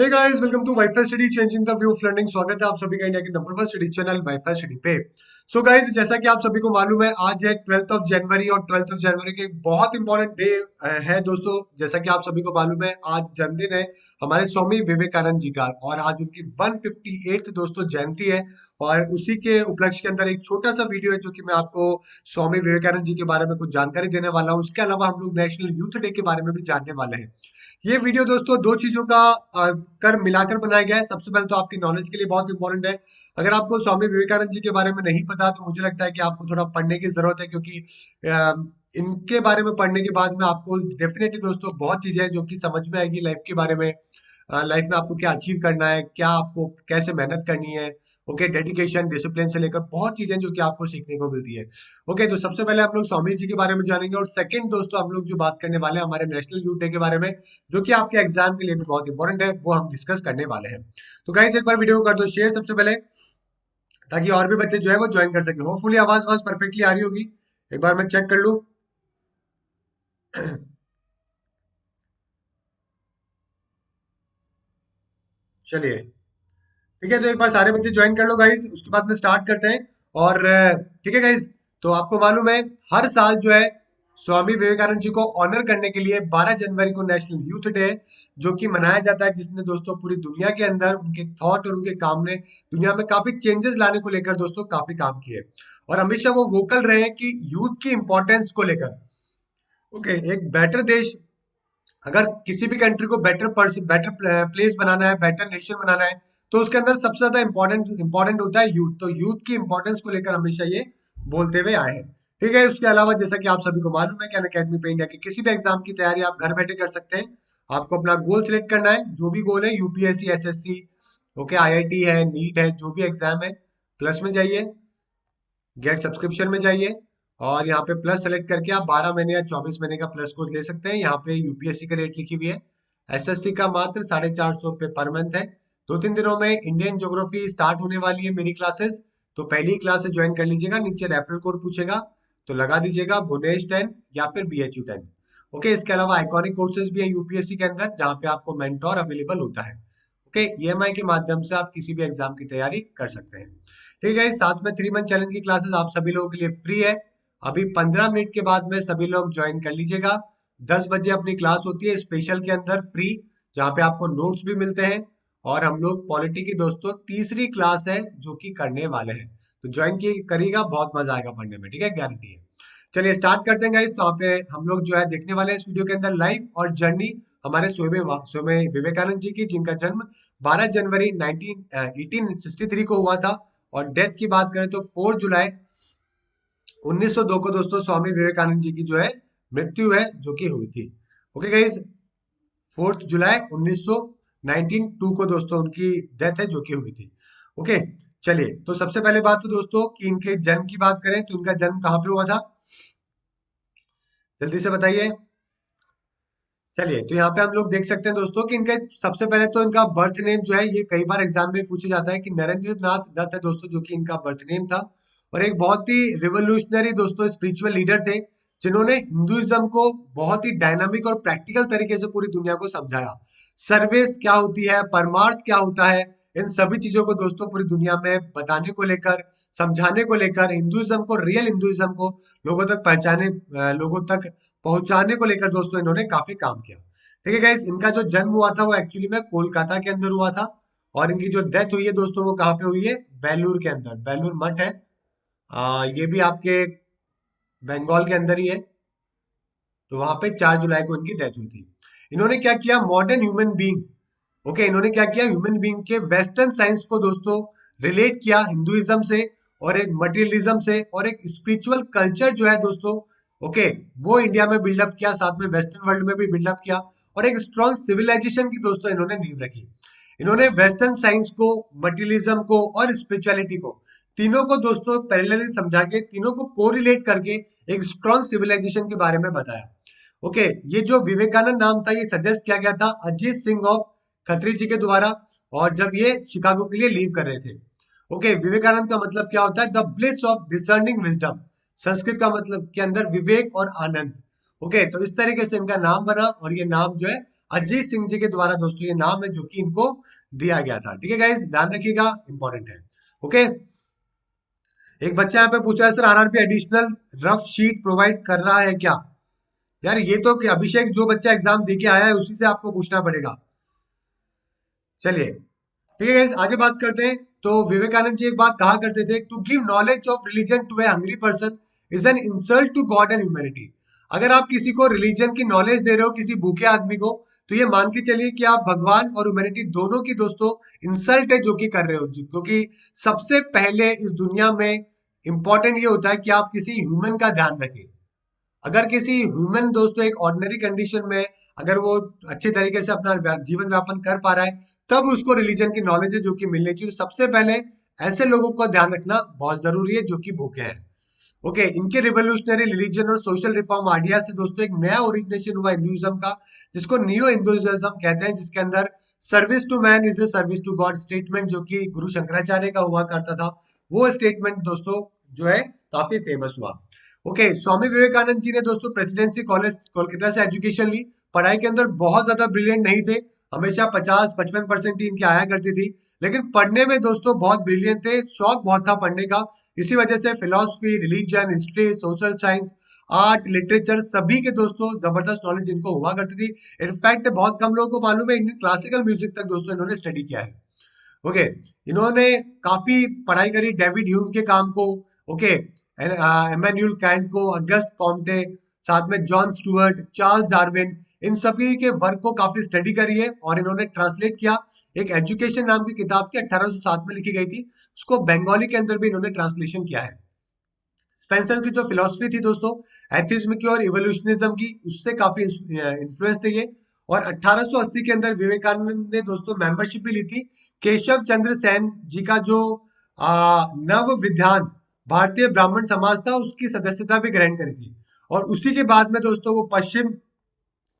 Hey guys, welcome to WiFi study changing the view of learning. स्वागत है आप सभी का इंडिया के number 1 study channel WiFi study पे। सो गाइस, जैसा कि आप सभी को मालूम है, आज है 12th ऑफ जनवरी और 12th ऑफ जनवरी के एक बहुत इंपॉर्टेंट डे है दोस्तों। जैसा कि आप सभी को मालूम है, आज जन्मदिन है हमारे स्वामी विवेकानंद जी का और आज उनकी 158th दोस्तों जयंती है। और उसी के उपलक्ष्य के अंदर एक छोटा सा वीडियो है जो कि मैं आपको स्वामी विवेकानंद जी के बारे में कुछ जानकारी देने वाला हूँ। उसके अलावा हम लोग नेशनल यूथ डे के बारे में भी जानने वाले हैं। ये वीडियो दोस्तों दो चीजों का कर मिलाकर बनाया गया है। सबसे पहले तो आपकी नॉलेज के लिए बहुत इंपॉर्टेंट है। अगर आपको स्वामी विवेकानंद जी के बारे में नहीं पता तो मुझे लगता है कि आपको थोड़ा पढ़ने की जरूरत है, क्योंकि अ, इनके बारे में पढ़ने के बाद में आपको डेफिनेटली दोस्तों बहुत चीजें हैं जो कि समझ में आएगी लाइफ के बारे में। लाइफ में आपको क्या अचीव करना है, क्या आपको कैसे मेहनत करनी है। ओके, डेडिकेशन डिसिप्लिन से लेकर बहुत चीजें जो कि आपको सीखने को मिलती है। ओके, तो सबसे पहले हम लोग स्वामी जी के बारे में जानेंगे और सेकंड दोस्तों हम लोग जो बात करने वाले हैं हमारे नेशनल यूथ डे के बारे में, जो कि आपके एग्जाम के लिए भी बहुत इंपॉर्टेंट है, वो हम डिस्कस करने वाले हैं। तो गाइस, एक बार वीडियो को कर दो शेयर सबसे पहले, ताकि और भी बच्चे जो है वो ज्वाइन कर सके। होपफुली आवाज आवाज परफेक्टली आ रही होगी। एक बार मैं चेक कर लूं। चलिए, ठीक है, तो एक बार सारे बच्चे ज्वाइन कर लो गाइस, उसके बाद में स्टार्ट करते हैं। और ठीक है गाइस, तो आपको मालूम है हर साल जो है स्वामी विवेकानंद जी को ऑनर करने के लिए 12 जनवरी को नेशनल यूथ डे है, जो कि मनाया जाता है, जिसने दोस्तों पूरी दुनिया के अंदर उनके थॉट और उनके काम ने दुनिया में काफी चेंजेस लाने को लेकर दोस्तों काफी काम किए। और हमेशा वो वोकल रहे हैं कि यूथ की इंपॉर्टेंस को लेकर। ओके, एक बेटर देश, अगर किसी भी कंट्री को बेटर प्लेस बनाना है, बेटर नेशन बनाना है, तो उसके अंदर सबसे ज्यादा इंपॉर्टेंट होता है यूथ। तो यूथ की इंपॉर्टेंस को लेकर हमेशा ये बोलते हुए आए हैं। ठीक है, उसके अलावा जैसा कि आप सभी को मालूम है कि अनअकैडमी पे इंडिया के किसी भी एग्जाम की तैयारी आप घर बैठे कर सकते हैं। आपको अपना गोल सिलेक्ट करना है, जो भी गोल है, यूपीएससी, एसएससी, ओके, आईआईटी है, नीट है, जो भी एग्जाम है, प्लस में जाइए, गेट सब्सक्रिप्शन में जाइए और यहाँ पे प्लस सेलेक्ट करके आप 12 महीने या 24 महीने का प्लस कोर्स ले सकते हैं। यहाँ पे यूपीएससी का रेट लिखी हुई है, एसएससी का मात्र 450 रुपये पर मंथ है। 2-3 दिनों में इंडियन ज्योग्राफी स्टार्ट होने वाली है मेरी क्लासेस, तो पहली क्लास से ज्वाइन कर लीजिएगा। नीचे रेफरल कोड पूछेगा तो लगा दीजिएगा, भुवनेश 10 या फिर BHU 10। ओके, इसके अलावा आइकॉनिक कोर्सेज भी है यूपीएससी के अंदर, जहाँ पे आपको मेंटोर अवेलेबल होता है। ओके, ईएमआई के माध्यम से आप किसी भी एग्जाम की तैयारी कर सकते हैं। ठीक है, साथ में 3 मंथ चैलेंज की क्लासेस आप सभी लोगों के लिए फ्री है। अभी 15 मिनट के बाद में सभी लोग ज्वाइन कर लीजिएगा। 10 बजे अपनी क्लास होती है स्पेशल के अंदर फ्री, जहाँ पे आपको नोट्स भी मिलते हैं। और हम लोग पॉलिटी की दोस्तों तीसरी क्लास है जो कि करने वाले हैं, तो ज्वाइन की करिएगा, बहुत मजा आएगा पढ़ने में। ठीक है, गारंटी है। चलिए स्टार्ट करते हैं गाइस। तो यहाँ पे हम लोग जो है देखने वाले हैं इस वीडियो के अंदर लाइफ और जर्नी हमारे स्वामी विवेकानंद जी की, जिनका जन्म 12 जनवरी 1863 को हुआ था। और डेथ की बात करें तो 4 जुलाई 1902 को दोस्तों स्वामी विवेकानंद जी की जो है मृत्यु है जो कि हुई थी। ओके गाइस, 4 जुलाई 1902 को दोस्तों उनकी डेथ है जो कि हुई थी। ओके, चलिए, तो सबसे पहले बात तो दोस्तों कि इनके जन्म की बात करें तो इनका जन्म कहाँ पे हुआ था, जल्दी से बताइए। चलिए, तो यहाँ पे हम लोग देख सकते हैं दोस्तों कि इनका सबसे पहले तो इनका बर्थ नेम जो है ये कई बार एग्जाम में पूछा जाता है कि नरेंद्र नाथ दत्त है दोस्तों, जो कि इनका बर्थ नेम था। और एक बहुत ही रिवोल्यूशनरी दोस्तों स्पिरिचुअल लीडर थे, जिन्होंने हिंदुइज्म को बहुत ही डायनामिक और प्रैक्टिकल तरीके से पूरी दुनिया को समझाया। सर्विस क्या होती है, परमार्थ क्या होता है, इन सभी चीजों को दोस्तों पूरी दुनिया में बताने को लेकर, समझाने को लेकर, हिंदुइज्म को, रियल हिंदुइज्म को लोगों तक लोगों तक पहुंचाने को लेकर दोस्तों इन्होंने काफी काम किया। ठीक है गाइस, इनका जो जन्म हुआ था वो एक्चुअली में कोलकाता के अंदर हुआ था। और इनकी जो डेथ हुई है दोस्तों वो कहाँ पे हुई है, बेलूर के अंदर। बेलूर मठ है, ये भी आपके बंगाल के अंदर ही है। तो वहां पे 4 जुलाई को इनकी डेथ हुई थी। इन्होंने क्या किया, मॉडर्न ह्यूमन बींग, ओके, इन्होंने क्या किया, ह्यूमन बींग के वेस्टर्न साइंस को दोस्तों रिलेट किया हिंदुइज्म से और एक मटेरियलिज्म से, और एक स्पिरिचुअल कल्चर जो है दोस्तों, ओके, वो इंडिया में बिल्डअप किया, साथ में वेस्टर्न वर्ल्ड में भी बिल्डअप किया। और एक स्ट्रॉन्ग सिविलाइजेशन की दोस्तों इन्होंने नींव रखी। इन्होंने वेस्टर्न साइंस को, मटेरियलिज्म को और स्पिरिचुअलिटी को, तीनों को दोस्तों पैरेलली समझा के, तीनों को कोरिलेट करके एक स्ट्रॉन्ग सिविलाइजेशन के बारे में बताया। ओके, ये जो विवेकानंद नाम था ये सजेस्ट किया गया था अजीत सिंह ऑफ खत्री जी के द्वारा, और जब ये शिकागो के लिए लीव कर रहे थे। ओके, विवेकानंद का मतलब क्या होता है, the bliss of discerning wisdom, Sanskrit का मतलब के अंदर विवेक और आनंद। ओके, तो इस तरीके से इनका नाम बना और ये नाम जो है अजीत सिंह जी के द्वारा दोस्तों ये नाम है जो कि इनको दिया गया था। ठीक है गाइस, ध्यान रखिएगा, इंपॉर्टेंट है। ओके, एक बच्चा यहाँ पे पूछा है, sir RRB additional rough sheet provide कर रहा है क्या? यार ये तो कि अभिषेक जो बच्चा एग्जाम दे के आया है उसी से आपको पूछना पड़ेगा। चलिए ठीक है guys, आगे बात करते हैं। तो विवेकानंद जी एक बात कहा करते थे, to give knowledge of religion to a hungry person is an insult to God and humanity. अगर आप किसी को रिलीजन की नॉलेज दे रहे हो किसी भूखे आदमी को, तो ये मान के चलिए कि आप भगवान और ह्यूमैनिटी दोनों की दोस्तों इंसल्ट है जो कि कर रहे हो, क्योंकि सबसे पहले इस दुनिया में इंपॉर्टेंट ये होता है कि आप किसी ह्यूमन का ध्यान रखें। अगर किसी ह्यूमन दोस्तों एक ऑर्डिनरी कंडीशन में अगर वो अच्छे तरीके से अपना जीवन व्यापन कर पा रहा है, तब उसको रिलीजन की नॉलेज है जो कि मिलनी चाहिए। सबसे पहले ऐसे लोगों को ध्यान रखना बहुत जरूरी है जो कि भूखे हैं। ओके, इनके रिवोल्यूशनरी रिलीजन और सोशल रिफॉर्म आइडिया से दोस्तों एक नया ओरिजिनेशन हुआ हिंदुइज्म का, जिसको नियो हिंदुइज्म कहते हैं, जिसके अंदर service to man is a service to God statement जो कि गुरु शंकराचार्य का हुआ करता था, वो स्टेटमेंट दोस्तों जो है काफी फेमस हुआ। ओके, स्वामी विवेकानंद जी ने दोस्तों प्रेसिडेंसी कॉलेज कोलकाता से एजुकेशन ली। पढ़ाई के अंदर बहुत ज्यादा ब्रिलियंट नहीं थे, हमेशा 50-55% ही इनकी आया करती थी, लेकिन पढ़ने में दोस्तों बहुत ब्रिलियंट थे, शौक बहुत था पढ़ने का। इसी वजह से philosophy, religion, history, social science, art, literature सभी के दोस्तों जबरदस्त नॉलेज इनको हुआ करती थी। इनफैक्ट बहुत कम लोगों को मालूम है इंडियन क्लासिकल म्यूजिक तक दोस्तों इन्होंने स्टडी किया है। ओके, इन्होंने काफी पढ़ाई करी डेविड ह्यूम के काम को, ओके, एमेन्यूल कैंट को, अगस्त कॉम्टे, साथ में जॉन स्टुअर्ट, चार्ल्स डार्विन, इन सभी के वर्क को काफी स्टडी करी है और इन्होंने ट्रांसलेट किया। एक एजुकेशन नाम की किताब थी, 1807 में लिखी गई थी, उसको बंगाली के अंदर भी इन्होंने ट्रांसलेशन किया है। स्पेंसर की जो फिलोसफी थी दोस्तों एथिज्म की और इवोल्यूशनिज्म की, उससे काफी इन्फ्लुएंस थे ये। और 1880 के अंदर विवेकानंद ने दोस्तों मेंबरशिप भी ली थी। केशव चंद्र सेन जी का जो नव विधान भारतीय ब्राह्मण समाज था उसकी सदस्यता भी ग्रहण करी थी। और उसी के बाद में दोस्तों वो पश्चिम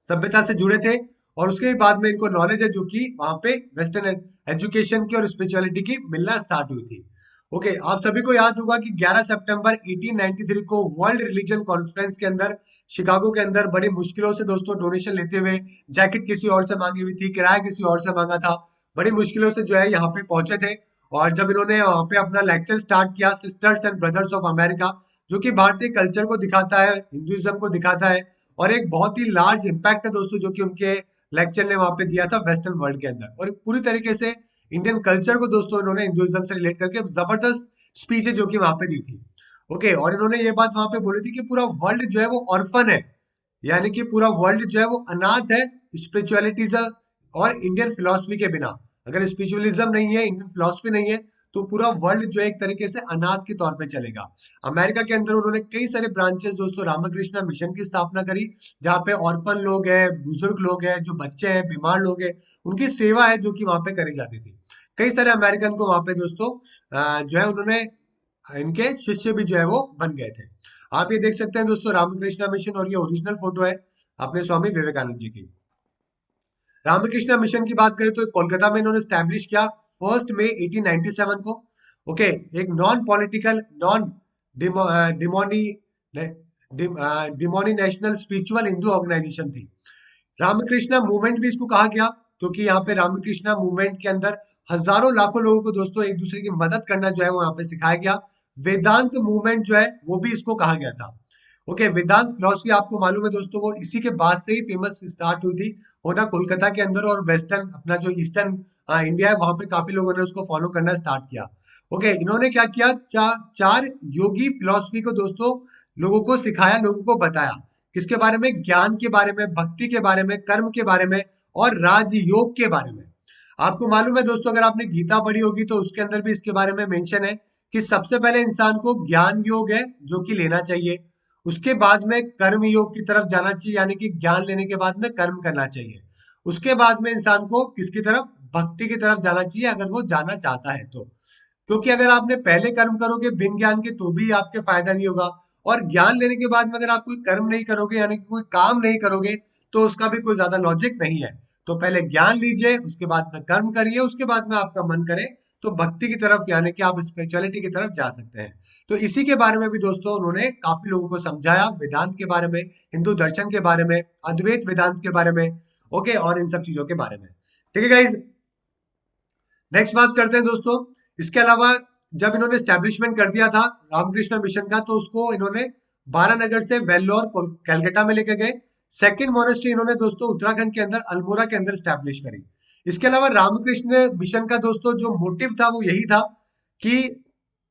सभ्यता से जुड़े थे, और उसके बाद में इनको नॉलेज है जो कि वहां पे वेस्टर्न एजुकेशन की और स्पिरिचुअलिटी की मिलना स्टार्ट हुई थी। ओके, आप सभी को याद होगा कि 11 सितंबर 1893 को वर्ल्ड रिलीजन कॉन्फ्रेंस के अंदर शिकागो के अंदर बड़ी मुश्किलों से दोस्तों डोनेशन लेते हुए, जैकेट किसी और से मांगी हुई थी, किराया किसी और से मांगा था, बड़ी मुश्किलों से जो है यहाँ पे पहुंचे थे। और जब इन्होंने वहां पे अपना लेक्चर स्टार्ट किया, sisters and brothers of America, जो कि भारतीय कल्चर को दिखाता है, हिंदुइज्म को दिखाता है, और एक बहुत ही लार्ज इम्पैक्ट है दोस्तों जो कि उनके लेक्चर ने वहां पे दिया था वेस्टर्न वर्ल्ड के अंदर, और पूरी तरीके से इंडियन कल्चर को दोस्तों इन्होंने हिंदुइज्म से रिलेट करके जबरदस्त स्पीच है जो कि वहां पे दी थी। ओके, और इन्होंने ये बात वहां पे बोली थी कि पूरा वर्ल्ड जो है वो ऑर्फन है, यानी कि पूरा वर्ल्ड जो है वो अनाथ है स्पिरिचुअलिटीज और इंडियन फिलोसफी के बिना। अगर स्पिरिचुअलिज्म नहीं है, इंडियन फिलोसफी नहीं है, तो पूरा वर्ल्ड जो है एक तरीके से अनाथ के तौर पे चलेगा। अमेरिका के अंदर उन्होंने कई सारे ब्रांचेस दोस्तों रामकृष्णा मिशन की स्थापना करी, जहाँ पे ऑर्फन लोग हैं, बुजुर्ग लोग हैं, जो बच्चे हैं, बीमार लोग हैं, उनकी सेवा है जो कि वहां पे करी जाती थी। कई सारे अमेरिकन को वहां पे दोस्तों जो है उन्होंने इनके शिष्य भी जो है वो बन गए थे। आप ये देख सकते हैं दोस्तों रामकृष्णा मिशन, और ये ओरिजिनल फोटो है अपने स्वामी विवेकानंद जी की। रामकृष्णा मिशन की बात करें तो कोलकाता में इन्होंने स्टैब्लिश किया 1 मई 1897 को। ओके, एक नॉन पॉलिटिकल, नॉन डिमोनी डिमोनिनेशनल स्पिरिचुअल हिंदू ऑर्गेनाइजेशन थी। रामकृष्णा मूवमेंट भी इसको कहा गया, क्योंकि यहाँ पे रामकृष्णा मूवमेंट के अंदर हजारों लाखों लोगों को दोस्तों एक दूसरे की मदद करना जो है वो यहाँ पे सिखाया गया। वेदांत मूवमेंट जो है वो भी इसको कहा गया था। ओके, वेदांत फिलोसफी आपको मालूम है दोस्तों वो इसी के बाद से ही फेमस स्टार्ट हुई थी होना कोलकाता के अंदर, और वेस्टर्न अपना जो ईस्टर्न इंडिया है वहां पे काफी लोगों ने उसको फॉलो करना स्टार्ट किया। ओके, इन्होंने क्या किया, चार योगी फिलोसफी को दोस्तों लोगों को सिखाया, लोगों को बताया। किसके बारे में? ज्ञान के बारे में, भक्ति के बारे में, कर्म के बारे में, और राजयोग के बारे में। आपको मालूम है दोस्तों अगर आपने गीता पढ़ी होगी तो उसके अंदर भी इसके बारे में मेंशन है कि सबसे पहले इंसान को ज्ञान योग है जो कि लेना चाहिए, उसके बाद में कर्म योग की तरफ जाना चाहिए, यानी कि ज्ञान लेने के बाद में कर्म करना चाहिए, उसके बाद में इंसान को किसकी तरफ? भक्ति की तरफ जाना चाहिए अगर वो जाना चाहता है तो। क्योंकि अगर आपने पहले कर्म करोगे बिन ज्ञान के तो भी आपके फायदा नहीं होगा, और ज्ञान लेने के बाद में अगर आप कोई कर्म नहीं करोगे, यानी कि कोई काम नहीं करोगे, तो उसका भी कोई ज्यादा लॉजिक नहीं है। तो पहले ज्ञान लीजिए, उसके बाद में कर्म करिए, उसके बाद में आपका मन करे तो भक्ति की तरफ, यानी कि आप स्पिरिचुअलिटी की तरफ जा सकते हैं। तो इसी के बारे में भी दोस्तों उन्होंने काफी लोगों को समझाया, वेदांत के बारे में, हिंदू दर्शन के बारे में, अद्वैत वेदांत के बारे में। ओके, और इन सब चीजों के बारे में। ठीक है गाइज, नेक्स्ट बात करते हैं दोस्तों। इसके अलावा जब इन्होंने स्टैब्लिशमेंट कर दिया था रामकृष्ण मिशन का, तो उसको इन्होंने बारानगर से वेल्लोर कैलकाटा में लेके गए। सेकंड मोनेस्ट्री इन्होंने दोस्तों उत्तराखंड के अंदर अल्मोड़ा के अंदर स्टैब्लिश करी। इसके अलावा रामकृष्ण मिशन का दोस्तों जो मोटिव था वो यही था कि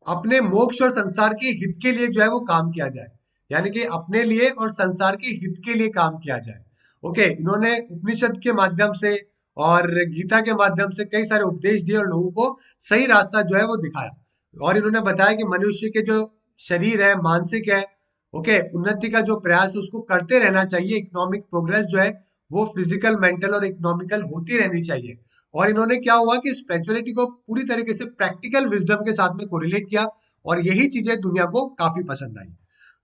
अपने मोक्ष और संसार के हित के लिए जो है वो काम किया जाए, यानी कि अपने लिए और संसार के हित के लिए काम किया जाए। ओके, इन्होंने उपनिषद के माध्यम से और गीता के माध्यम से कई सारे उपदेश दिए और लोगों को सही रास्ता जो है वो दिखाया। और इन्होंने बताया कि मनुष्य के जो शरीर है, मानसिक है, ओके, उन्नति का जो प्रयास है उसको करते रहना चाहिए। इकोनॉमिक प्रोग्रेस जो है वो फिजिकल, मेंटल और इकोनॉमिकल होती रहनी चाहिए। और इन्होंने क्या हुआ कि स्पिरिचुअलिटी को पूरी तरीके से प्रैक्टिकल विजडम के साथ में कोरिलेट किया, और यही चीजें दुनिया को काफी पसंद आई।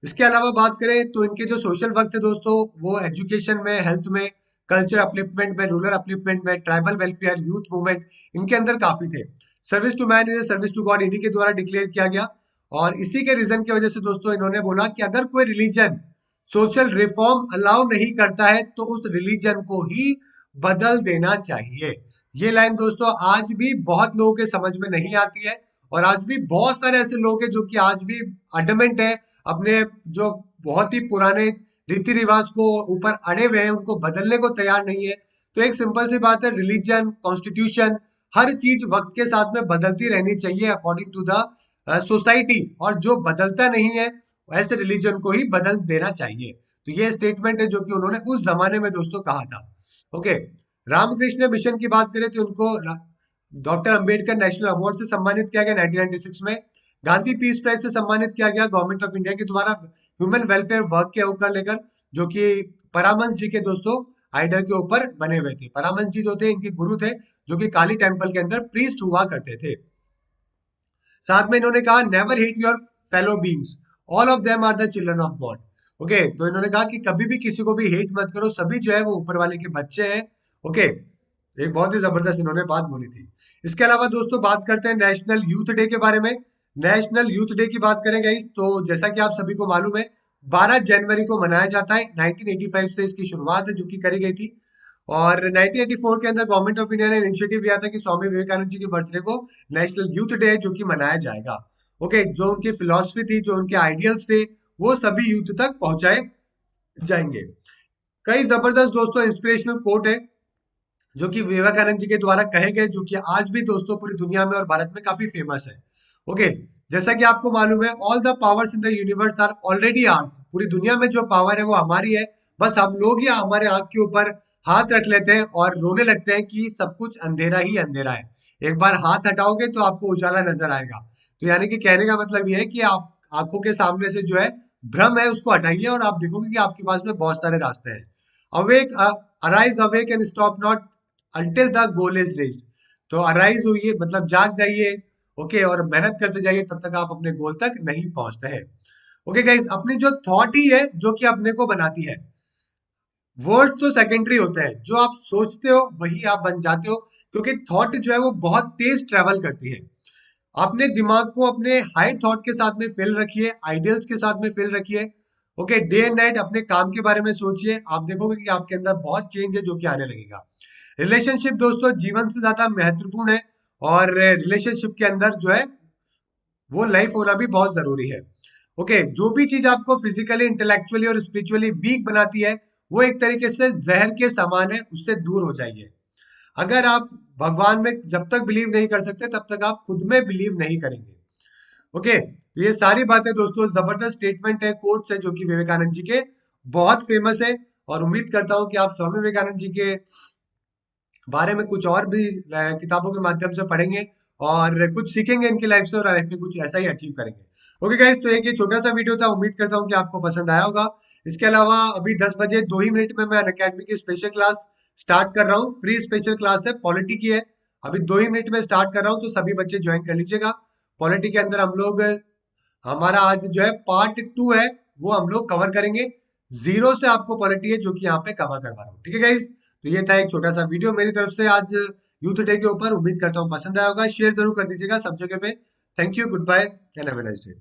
इसके अलावा बात करें तो इनके जो सोशल वर्क थे दोस्तों, वो एजुकेशन में, हेल्थ में, कल्चर अपलिफ्टमेंट में, रूरल अपलिफ्टमेंट में, ट्राइबल वेलफेयर, यूथ मूवमेंट, इनके अंदर काफी थे। Service to man is service to God इन्हीं के द्वारा डिक्लेयर किया गया। और इसी के रीजन की वजह से दोस्तों इन्होंने बोला कि अगर कोई रिलीजन सोशल रिफॉर्म अलाउ नहीं करता है तो उस रिलीजन को ही बदल देना चाहिए। ये लाइन दोस्तों आज भी बहुत लोगों के समझ में नहीं आती है, और आज भी बहुत सारे ऐसे लोग हैं जो कि आज भी अडमेंट है अपने जो बहुत ही पुराने रीति रिवाज को ऊपर अड़े हुए हैं, उनको बदलने को तैयार नहीं है। तो एक सिंपल सी बात है, रिलीजन, कॉन्स्टिट्यूशन, हर चीज वक्त के साथ में बदलती रहनी चाहिए अकॉर्डिंग टू द सोसाइटी, और जो बदलता नहीं है ऐसे रिलीजन को ही बदल देना चाहिए। तो ये स्टेटमेंट है जो कि उन्होंने उस जमाने में दोस्तों कहा था। ओके, रामकृष्ण मिशन की बात करें तो उनको डॉक्टर अंबेडकर नेशनल अवार्ड से सम्मानित किया गया 1996 में। गांधी पीस प्राइज से सम्मानित किया गया गवर्नमेंट ऑफ इंडिया के द्वारा ह्यूमन वेलफेयर वर्क के ऊपर लेकर, जो कि परामंश जी के दोस्तों आइडल के ऊपर बने हुए थे। परामंश जी जो थे इनके गुरु थे, जो कि काली टेम्पल के अंदर प्रीस्ट हुआ करते थे। साथ में इन्होंने कहा never hate your fellow beings, all of them are the children of God. Okay, तो इन्होंने कहा कि कभी भी किसी को भी हेट मत करो, सभी जो है वो ऊपर वाले के बच्चे हैं। ओके, एक बहुत ही जबरदस्त इन्होंने बात बोली थी। इसके अलावा दोस्तों बात करते हैं नेशनल यूथ डे के बारे में। नेशनल यूथ डे की बात करें गाइस, तो जैसा कि आप सभी को मालूम है 12 जनवरी को मनाया जाता है। 1985 से इसकी शुरुआत है जो कि करी गई थी। और 1984 के अंदर गवर्नमेंट ऑफ इंडिया ने इनिशिएटिव लिया था कि स्वामी विवेकानंद जी के बर्थडे को नेशनल यूथ डे जो कि मनाया जाएगा। ओके, जो उनकी फिलॉसफी थी, जो उनके आइडियल्स थे, वो सभी यूथ तक पहुंचाए जाएंगे। कई जबरदस्त दोस्तों इंस्पिरेशनल कोट है जो कि विवेकानंद जी के द्वारा कहे गए, जो कि आज भी दोस्तों पूरी दुनिया में और भारत में काफी फेमस है। ओके, जैसा कि आपको मालूम है all the powers in the universe are already ours, पूरी दुनिया में जो पावर है वो हमारी है, बस हम लोग ही हमारे आंख के ऊपर हाथ रख लेते हैं और रोने लगते हैं कि सब कुछ अंधेरा ही अंधेरा है। एक बार हाथ हटाओगे तो आपको उजाला नजर आएगा। तो यानी कि कहने का मतलब ये है कि आप आंखों के सामने से जो है भ्रम है उसको हटाइए और आप देखोगे कि आपके पास में बहुत सारे रास्ते हैं। Awake, arise awake and stop not until the goal is reached. तो अराइज हुई मतलब जाग जाइए, ओके, और मेहनत करते जाइए तब तक आप अपने गोल तक नहीं पहुंचते हैं। ओके गाइस, अपनी जो थॉट ही है जो कि अपने को बनाती है। वर्ड्स तो सेकेंडरी होते हैं, जो आप सोचते हो वही आप बन जाते हो, क्योंकि थॉट जो है वो बहुत तेज ट्रेवल करती है। अपने दिमाग को अपने हाई थॉट के साथ में फिल रखिए, आइडियल्स के साथ में फिल रखिए। ओके, डे एंड नाइट अपने काम के बारे में सोचिए, आप देखोगे कि आपके अंदर बहुत चेंज है जो कि आने लगेगा। रिलेशनशिप दोस्तों जीवन से ज्यादा महत्वपूर्ण है, और रिलेशनशिप के अंदर जो है वो लाइफ होना भी बहुत जरूरी है। ओके, जो भी चीज आपको फिजिकली, इंटेलेक्चुअली और स्पिरिचुअली वीक बनाती है वो एक तरीके से जहर के समान है, उससे दूर हो जाइए। अगर आप भगवान में जब तक बिलीव नहीं कर सकते तब तक आप खुद में बिलीव नहीं करेंगे। ओके, तो ये सारी बातें दोस्तों जबरदस्त स्टेटमेंट है, कोट्स है जो कि विवेकानंद जी के बहुत फेमस है। और उम्मीद करता हूं कि आप स्वामी विवेकानंद जी के बारे में कुछ और भी किताबों के माध्यम से पढ़ेंगे और कुछ सीखेंगे इनकी लाइफ से, और लाइफ में कुछ ऐसा ही अचीव करेंगे। ओके गाइस, तो एक ये छोटा सा वीडियो था, उम्मीद करता हूँ कि आपको पसंद आया होगा। इसके अलावा अभी 10 बजे 2 ही मिनट में मैं अनअकैडमी की स्पेशल क्लास स्टार्ट कर रहा हूँ। फ्री स्पेशल क्लास है, पॉलिटी की है। अभी 2 ही मिनट में स्टार्ट कर रहा हूँ, तो सभी बच्चे ज्वाइन कर लीजिएगा। पॉलिटी के अंदर हम लोग, हमारा आज जो है पार्ट 2 है, वो हम लोग कवर करेंगे। जीरो से आपको पॉलिटी है जो कि यहाँ पे कवर करवा रहा हूँ। ठीक है गाइस, तो ये था एक छोटा सा वीडियो मेरी तरफ से आज यूथ डे के ऊपर। उम्मीद करता हूँ पसंद आया होगा, शेयर जरूर कर दीजिएगा सब जगह पे। Thank you, good bye and have a nice day.